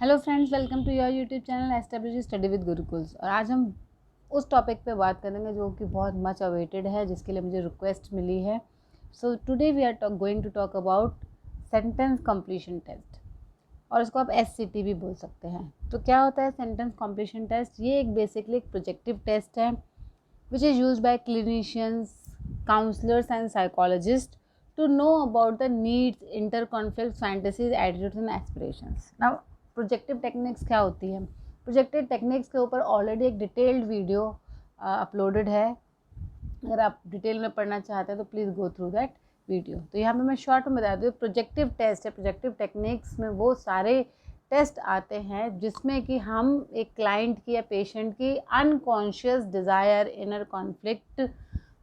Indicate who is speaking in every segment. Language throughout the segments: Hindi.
Speaker 1: Hello friends, welcome to your YouTube channel establish study with Gurukuls. और आज हम उस टॉपिक पे बात करेंगे जो कि बहुत मच अवेटेड है, जिसके लिए मुझे रिक्वेस्ट मिली है। So today we are going to talk about sentence completion test, और इसको आप SCT भी बोल सकते हैं। तो क्या होता है सेंटेंस कंप्लीशन टेस्ट? ये एक बेसिकली एक प्रोजेक्टिव टेस्ट है which is use by clinicians, counsellors and psychologist to know about the needs, inter-conflict, fantasies, attitudes and aspirations. Now, projective techniques क्या होती है? प्रोजेक्टिव टेक्निक्स के ऊपर ऑलरेडी एक डिटेल्ड वीडियो अपलोडेड है। अगर आप डिटेल में पढ़ना चाहते हैं तो please go through that video. तो यहाँ पे मैं शॉर्ट में बता दूँ, प्रोजेक्टिव टेस्ट है। प्रोजेक्टिव टेक्निक्स में वो सारे टेस्ट आते हैं जिसमें कि हम एक क्लाइंट की या पेशेंट की अनकॉन्शियस डिज़ायर, इनर कॉन्फ्लिक्ट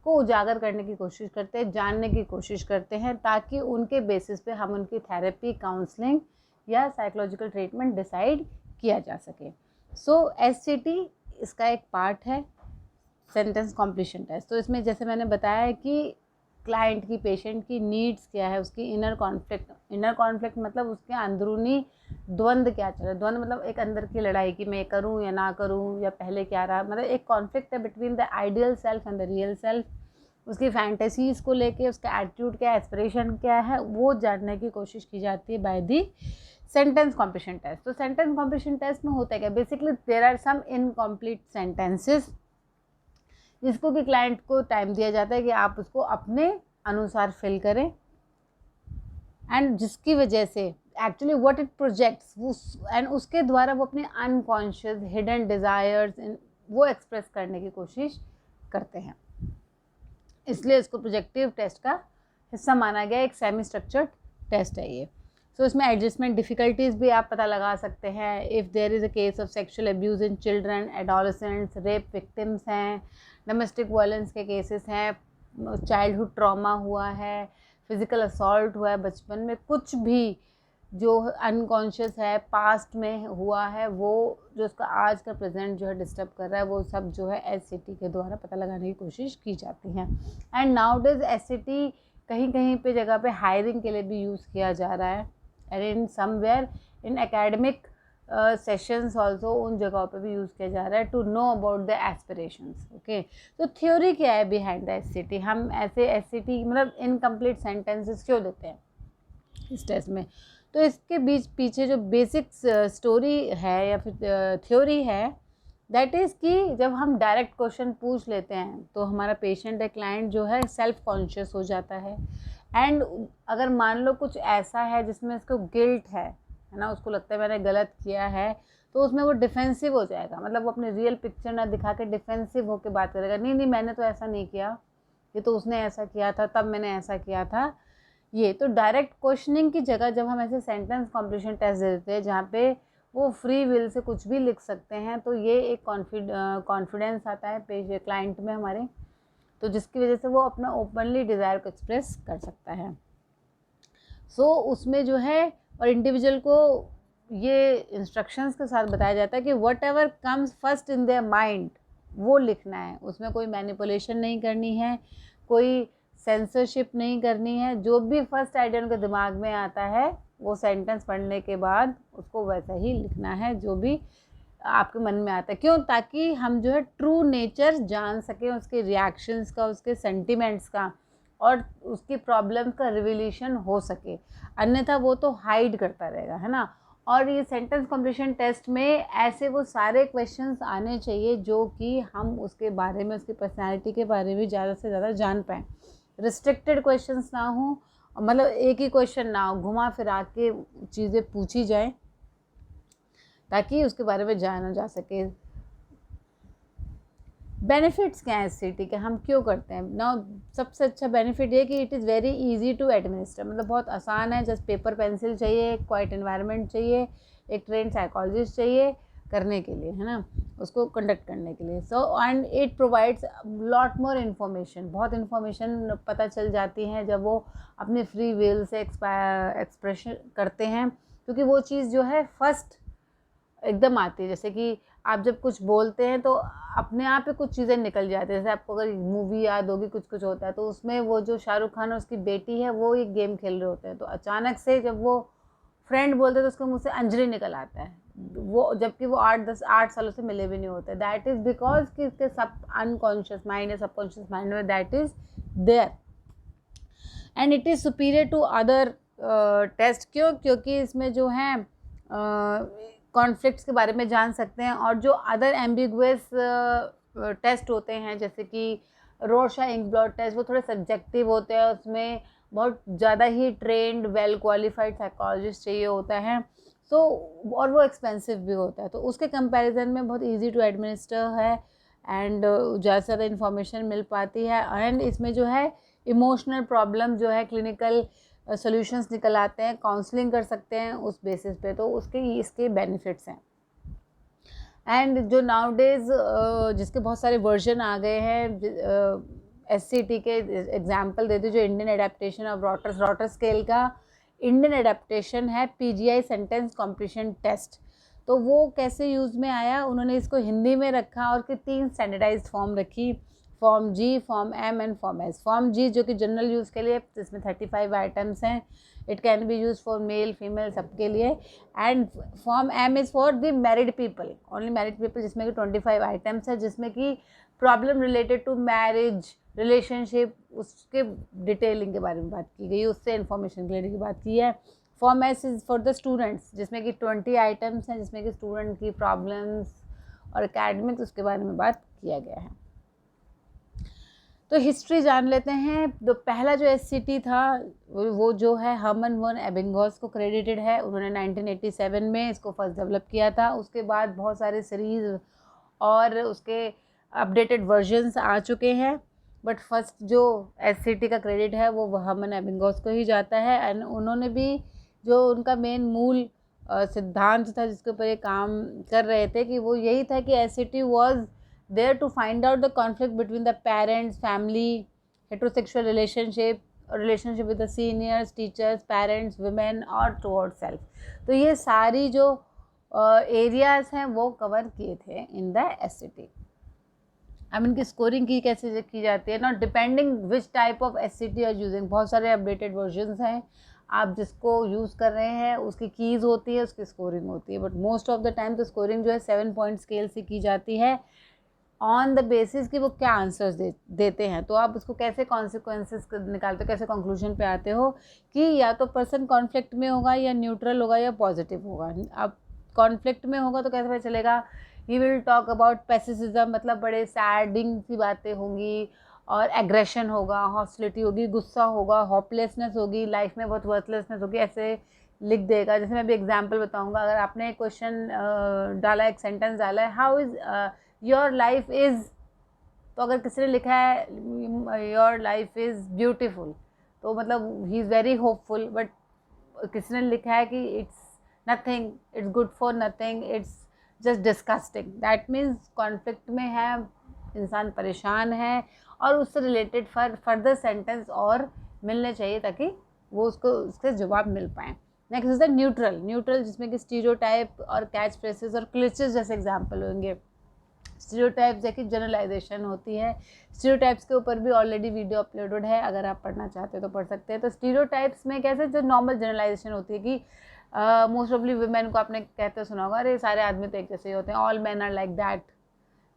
Speaker 1: को उजागर करने की कोशिश करते हैं, जानने की कोशिश करते हैं, ताकि उनके बेसिस पे हम उनकी थेरेपी, काउंसलिंग या साइकोलॉजिकल ट्रीटमेंट डिसाइड किया जा सके। सो SCT इसका एक पार्ट है, सेंटेंस कॉम्प्लीशन टेस्ट। तो इसमें जैसे मैंने बताया है कि क्लाइंट की, पेशेंट की नीड्स क्या है, उसकी इनर कॉन्फ्लिक्ट मतलब उसके अंदरूनी द्वंद्व क्या चल रहा है। द्वंद्व मतलब एक अंदर की लड़ाई कि मैं करूं या ना करूं, या पहले क्या रहा, मतलब एक कॉन्फ्लिक्ट है between the ideal self and the real self. उसकी फैंटेसीज़ को लेके उसका एटीट्यूड क्या है, एस्पिरेशन क्या है, वो जानने की कोशिश की जाती है by the sentence completion test. तो सेंटेंस कॉम्प्लीशन टेस्ट में होता है क्या? Basically there are some incomplete sentences जिसको कि क्लाइंट को टाइम दिया जाता है कि आप उसको अपने अनुसार फिल करें, एंड जिसकी वजह से actually what it projects, and उसके द्वारा वो अपने अनकॉन्शियस हिडन डिज़ायर्स वो एक्सप्रेस करने की कोशिश करते हैं। इसलिए इसको प्रोजेक्टिव टेस्ट का हिस्सा माना गया। एक सेमी स्ट्रक्चर्ड टेस्ट है ये। सो इसमें एडजस्टमेंट डिफ़िकल्टीज़ भी आप पता लगा सकते हैं। If there is a case of sexual abuse in children, adolescents, rape victims हैं, डोमेस्टिक वायलेंस के केसेस हैं, चाइल्डहुड ट्रॉमा हुआ है, फिज़िकल असॉल्ट हुआ है बचपन में, कुछ भी जो अनकॉन्शियस है, पास्ट में हुआ है, वो जो उसका आज का प्रेजेंट जो है डिस्टर्ब कर रहा है, वो सब जो है SCT के द्वारा पता लगाने की कोशिश की जाती है। एंड नाउ डेज SCT कहीं कहीं पे जगह पे हायरिंग के लिए भी यूज़ किया जा रहा है, and in somewhere in academic sessions also उन जगहों पे भी यूज़ किया जा रहा है to know about the aspirations. Okay, तो थ्योरी क्या है बिहाइंड द SCT? हम ऐसे SCT मतलब इनकम्प्लीट सेंटेंसेस क्यों देते हैं इस टेस्ट में? तो इसके बीच पीछे जो बेसिक स्टोरी है या फिर थ्योरी है, दैट इज़ कि जब हम डायरेक्ट क्वेश्चन पूछ लेते हैं तो हमारा पेशेंट या क्लाइंट जो है सेल्फ कॉन्शियस हो जाता है। एंड अगर मान लो कुछ ऐसा है जिसमें उसको गिल्ट है ना, उसको लगता है मैंने गलत किया है, तो उसमें वो डिफेंसिव हो जाएगा। मतलब वो अपनी रियल पिक्चर ना दिखा के डिफेंसिव होकर बात करेगा, नहीं नहीं मैंने तो ऐसा नहीं किया, ये तो उसने ऐसा किया था, तब मैंने ऐसा किया था। ये तो डायरेक्ट क्वेश्चनिंग की जगह जब हम ऐसे सेंटेंस कॉम्प्लीशन टेस्ट दे देते हैं जहाँ पे वो फ्री विल से कुछ भी लिख सकते हैं, तो ये एक कॉन्फिडेंस आता है पेज क्लाइंट में हमारे, तो जिसकी वजह से वो अपना ओपनली डिज़ायर को एक्सप्रेस कर सकता है। सो उसमें जो है और इंडिविजुअल को ये इंस्ट्रक्शंस के साथ बताया जाता है कि what ever comes first in their mind वो लिखना है। उसमें कोई मैनिपुलेशन नहीं करनी है, कोई सेंसरशिप नहीं करनी है। जो भी फर्स्ट आइडिया उनके दिमाग में आता है वो सेंटेंस पढ़ने के बाद उसको वैसा ही लिखना है जो भी आपके मन में आता है। क्यों? ताकि हम जो है ट्रू नेचर जान सकें, उसके रिएक्शंस का, उसके सेंटिमेंट्स का, और उसकी प्रॉब्लम का रिविलेशन हो सके। अन्यथा वो तो हाइड करता रहेगा, है ना। और ये सेंटेंस कॉम्प्लीशन टेस्ट में ऐसे वो सारे क्वेश्चंस आने चाहिए जो कि हम उसके बारे में, उसकी पर्सनैलिटी के बारे में ज़्यादा से ज़्यादा जान पाएँ। रिस्ट्रिक्टेड क्वेश्चंस ना हो, मतलब एक ही क्वेश्चन ना हो, घुमा फिरा के चीज़ें पूछी जाए ताकि उसके बारे में जाना जा सके। बेनिफिट्स क्या हैं SCT के, हम क्यों करते हैं ना? सबसे अच्छा बेनिफिट ये कि it is very easy to administer, मतलब बहुत आसान है। जस्ट पेपर पेंसिल चाहिए, क्वाइट एनवायरनमेंट चाहिए, एक ट्रेन साइकोलॉजिस्ट चाहिए करने के लिए, है ना, उसको कंडक्ट करने के लिए। So and it provides lot more information, बहुत इन्फॉर्मेशन पता चल जाती है जब वो अपने फ्री विल से एक्सप्रेशन करते हैं, क्योंकि वो चीज़ जो है फर्स्ट एकदम आती है। जैसे कि आप जब कुछ बोलते हैं तो अपने आप ही कुछ चीज़ें निकल जाती है। जैसे आपको अगर मूवी याद होगी, कुछ कुछ होता है तो उसमें वो जो शाहरुख खान और उसकी बेटी है वो एक गेम खेल रहे होते हैं, तो अचानक से जब वो फ्रेंड बोलते हैं तो उसके मुँह से अंजलि निकल आता है, वो जबकि वो 8 सालों से मिले भी नहीं होते। दैट इज़ बिकॉज कि इसके सब अनकॉन्शियस माइंड या सबकॉन्शियस माइंड में that is there and it is superior to other test. क्यों? क्योंकि इसमें जो है कॉन्फ्लिक्ट्स के बारे में जान सकते हैं, और जो अदर एम्बिगुअस टेस्ट होते हैं जैसे कि रोशा इंक ब्लॉट टेस्ट, वो थोड़े सब्जेक्टिव होते हैं, उसमें बहुत ज़्यादा ही ट्रेंड वेल क्वालिफाइड साइकोलॉजिस्ट चाहिए होता है। सो और वो एक्सपेंसिव भी होता है, तो उसके कंपैरिजन में बहुत इजी टू एडमिनिस्टर है एंड ज़्यादा से ज़्यादा इन्फॉर्मेशन मिल पाती है। एंड इसमें जो है इमोशनल प्रॉब्लम जो है क्लिनिकल सॉल्यूशंस निकल आते हैं, काउंसलिंग कर सकते हैं उस बेसिस पे, तो इसके बेनिफिट्स हैं। एंड जो नाउ डेज जिसके बहुत सारे वर्जन आ गए हैं, SCT के एग्जाम्पल देते जो Indian adaptation of water scale का इंडियन एडेप्टेशन है PGI सेंटेंस कॉम्प्लीशन टेस्ट। तो वो कैसे यूज़ में आया, उन्होंने इसको हिंदी में रखा और 3 स्टैंडर्डाइज्ड फॉर्म रखी, form G, form M and form S। Form G जो कि जनरल यूज़ के लिए, जिसमें 35 आइटम्स हैं, it can be use for male female सबके लिए। And form M is for the married people, only married people, जिसमें कि 25 आइटम्स है, जिसमें कि problem related to marriage relationship उसके डिटेलिंग के बारे में बात की गई, उससे इन्फॉर्मेशन लेने की बात की है। Form S is for the students, जिसमें कि 20 आइटम्स हैं, जिसमें कि स्टूडेंट की प्रॉब्लम्स और एकेडमिक्स उसके बारे में बात किया गया है। तो हिस्ट्री जान लेते हैं। तो पहला जो SCT था वो जो है हर्मन वन एबिंगहॉस को क्रेडिटेड है, उन्होंने 1987 में इसको फर्स्ट डेवलप किया था। उसके बाद बहुत सारे सीरीज़ और उसके अपडेटेड वर्जन्स आ चुके हैं, बट फर्स्ट जो SCT का क्रेडिट है वो हर्मन एबिंगहॉस को ही जाता है। एंड उन्होंने भी जो उनका मेन मूल सिद्धांत था जिसके ऊपर ये काम कर रहे थे, कि वो यही था कि SCT was there to find out the conflict between the parents, family, heterosexual relationship with the seniors, teachers, parents, women और towards self। तो ये सारी जो एरियाज हैं वो कवर किए थे इन द SCT। अब इनकी स्कोरिंग की कैसे की जाती है, not depending which type of SCT are using. बहुत सारे अपडेटेड वर्जन्स हैं, आप जिसको यूज़ कर रहे हैं उसकी कीज़ होती है, उसकी स्कोरिंग होती है, but most of the time तो स्कोरिंग जो है 7 पॉइंट स्केल से की जाती है ऑन द बेसिस कि वो क्या आंसर्स देते हैं। तो आप उसको कैसे कॉन्सिक्वेंसेस निकालते हो, कैसे कंक्लूजन पे आते हो कि या तो पर्सन कॉन्फ्लिक्ट में होगा या न्यूट्रल होगा या पॉजिटिव होगा। अब कॉन्फ्लिक्ट में होगा तो कैसे पता चलेगा, ही विल टॉक अबाउट पेसिसिज्म, मतलब बड़े सैडिंग सी बातें होंगी, और एग्रेशन होगा, हॉस्टिलिटी होगी, गुस्सा होगा, होपलेसनेस होगी, लाइफ में बहुत वर्थलेसनेस होगी, ऐसे लिख देगा। जैसे मैं अभी एग्जाम्पल बताऊँगा, अगर आपने एक क्वेश्चन डाला, एक सेंटेंस डाला है, how is your life is, तो अगर किसी ने लिखा है योर लाइफ इज़ ब्यूटीफुल, तो मतलब he is very hopeful, but किसी ने लिखा है कि it's nothing, it's good for nothing, it's just disgusting, that means conflict में है, इंसान परेशान है, और उससे रिलेटेड फर्दर सेंटेंस और मिलने चाहिए ताकि वो उसको उसके जवाब मिल पाएँ। नेक्स्ट इज द न्यूट्रल, जिसमें कि स्टीरियोटाइप और कैच फ्रेजेस और क्लिचेस जैसे एग्जाम्पल होंगे। स्टीरियोटाइप्स जैसे जनरलाइजेशन होती है, स्टीरियोटाइप्स के ऊपर भी ऑलरेडी वीडियो अपलोडेड है, अगर आप पढ़ना चाहते हो तो पढ़ सकते हैं। तो स्टीरियोटाइप्स में कैसे जो नॉर्मल जनरलाइजेशन होती है कि मोस्ट ऑफली वुमेन को आपने कहते सुना होगा, अरे सारे आदमी तो एक जैसे ही होते हैं, all man are like that,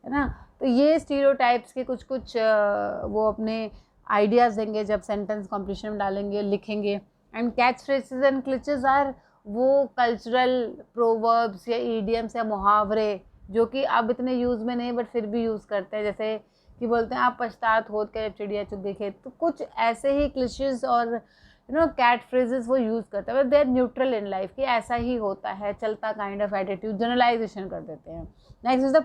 Speaker 1: है ना। तो ये स्टीरियोटाइप्स के कुछ वो अपने आइडियाज़ देंगे जब सेंटेंस कॉम्प्लीशन में डालेंगे, लिखेंगे। And catch phrases and cliches are वो कल्चरल प्रोवर्ब्स या ईडियम्स या मुहावरे जो कि अब इतने यूज़ में नहीं बट फिर भी यूज़ करते हैं, जैसे कि बोलते हैं आप पछतात होत के चिड़िया चुग गई खेत। तो कुछ ऐसे ही क्लिचेस और कैट फ्रेजेस वो यूज़ करते हैं, but they are neutral in life, कि ऐसा ही होता है, चलता काइंड ऑफ एटीट्यूड, जनरलाइजेशन कर देते हैं। नेक्स्ट इज द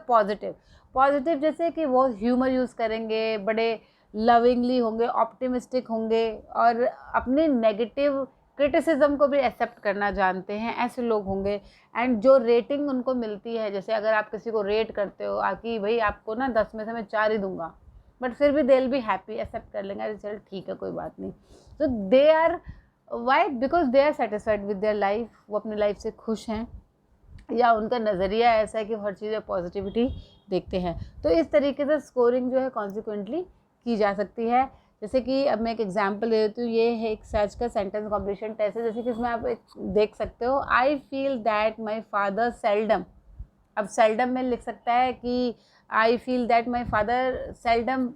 Speaker 1: पॉजिटिव, जैसे कि वो ह्यूमर यूज़ करेंगे, बड़े लविंगली होंगे, ऑप्टिमिस्टिक होंगे, और अपने नेगेटिव क्रिटिसिज्म को भी एक्सेप्ट करना जानते हैं, ऐसे लोग होंगे। एंड जो रेटिंग उनको मिलती है, जैसे अगर आप किसी को रेट करते हो कि भाई आपको ना 10 में से मैं 4 ही दूंगा, बट फिर भी they will be happy, accept कर लेंगे, चल ठीक है कोई बात नहीं। तो they are why, because they are satisfied with their life, वो अपनी लाइफ से खुश हैं, या उनका नज़रिया ऐसा है कि हर चीज़ में पॉजिटिविटी देखते हैं। तो इस तरीके से स्कोरिंग जो है कॉन्सिक्वेंटली की जा सकती है। जैसे कि अब मैं एक एग्जांपल दे देती हूँ, ये है एक सर्च का सेंटेंस कॉम्प्लीशन टेस्ट है, जैसे कि इसमें आप एक देख सकते हो, I feel that my father seldom. अब सेल्डम में लिख सकता है कि I feel that my father seldom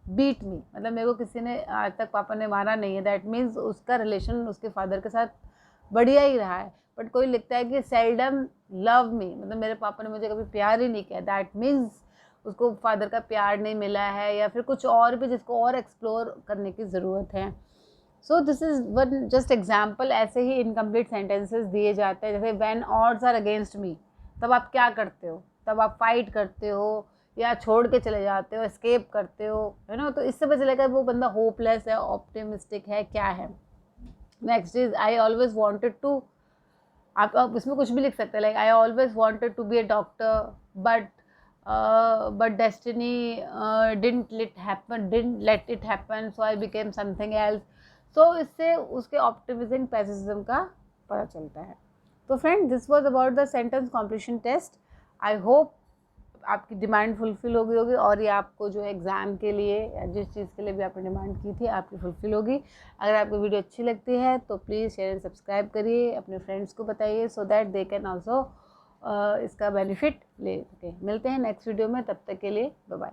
Speaker 1: beat me, मतलब मेरे को किसी ने आज तक पापा ने मारा नहीं है, दैट मीन्स उसका रिलेशन उसके फादर के साथ बढ़िया ही रहा है। बट कोई लिखता है कि सेल्डम लव मी, मतलब मेरे पापा ने मुझे कभी प्यार ही नहीं किया, दैट मीन्स उसको फादर का प्यार नहीं मिला है, या फिर कुछ और भी जिसको और एक्सप्लोर करने की ज़रूरत है। So this is one just example. ऐसे ही इनकम्प्लीट सेंटेंसेस दिए जाते हैं, जैसे when odds are against me, तब आप क्या करते हो, तब आप फाइट करते हो या छोड़ के चले जाते हो, एस्केप करते हो, है ना। तो इससे पता चलेगा वो बंदा होपलेस है, ऑप्टिमिस्टिक है, क्या है। Next is I always wanted to, आप इसमें कुछ भी लिख सकते हैं, like I always wanted to be a doctor but destiny didn't let it happen, so I became something else. So इससे उसके ऑप्टिमिज्म पेसिमिज्म का पता चलता है। तो friend, this was about the sentence completion test. I hope आपकी डिमांड फुलफ़िल हो गई होगी, और ये आपको जो एग्ज़ाम के लिए या जिस चीज़ के लिए भी आपने डिमांड की थी आपकी फुलफ़िल होगी। अगर आपको वीडियो अच्छी लगती है तो प्लीज़ शेयर एंड सब्सक्राइब करिए, अपने फ्रेंड्स को बताइए, so that they can also इसका बेनिफिट ले सकें। मिलते हैं नेक्स्ट वीडियो में, तब तक के लिए बाय बाय।